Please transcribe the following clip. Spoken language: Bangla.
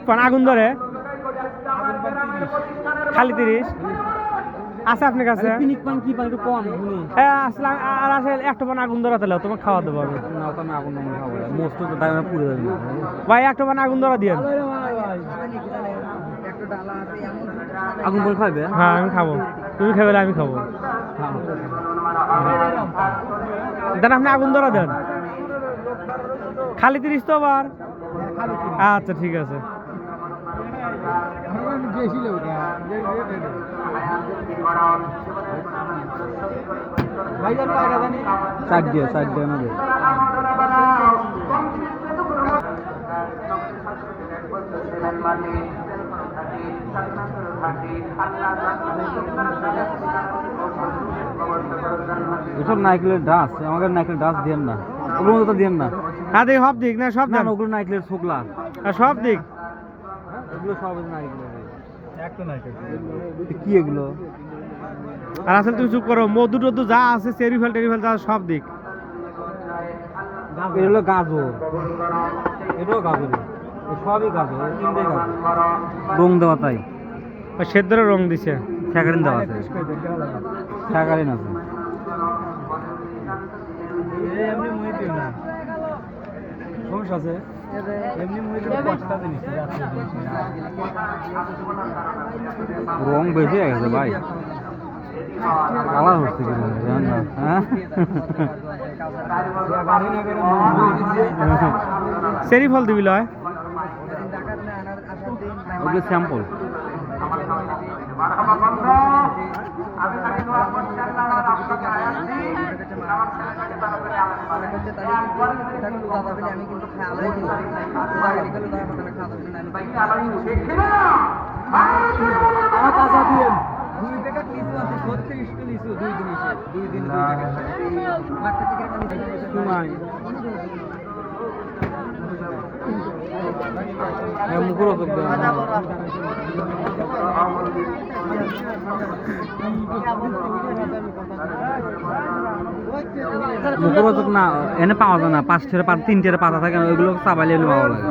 পান আগুন ধরে খালি 30 আছে আপনার কাছে পিনিক পান কি পান একটু কম শুনি হ্যাঁ আসলে আর আসলে একটা পান আগুন ধরা তাহলে তোমাকে খাওয়া দেবো আমি না তো আমি আগুন খাবো মোস্ট তো দামে পুড়ে যাবে না ভাই একটা পান আগুন ধরা দিয়েন আগুন করে খাবে হ্যাঁ আমি খাবো তুমি খাবে আমি খাবো দেন আপনি আগুন ধরা দেন খালি 30 তো আবার আচ্ছা ঠিক আছে চার দিয়ে আমাদের এসব নাইকেলের ডাস আমাকে নাইকেলের ডাস দিয়েন না ওগুলো তো দিয়েন না হ্যাঁ দেখ সব দিক না সব না দেন ওগুলো নাইকেলের ছোকলা সব দিক ওগুলো সব নাইকেলের একটা নাইকেল কি এগুলো আর আসলে তুমি চুপ করো মধু টধু যা আছে চেরি ফেল যা সব দিক এটা হলো গাজর এটাও গাজর সবই গাজর তিনটাই গাজর রং দেওয়া তাই সেদ্ধরে রং দিছে স্যাকারিন দেওয়া আছে স্যাকারিন আছে এমনি মুই দিও না সমস্যা আছে এমনি মুই দিলে 5টা জিনিস রং বেশি হয়ে গেছে ভাই কালার হচ্ছে কি জানেন না হ্যাঁ চেরি ফল দিবি লয় ওগুলো স্যাম্পল মুখরোচক না এনে পাওয়া যায় না 5 3 পাতা থাকে ওইগুলো চাবাইলে পাওয়া লাগে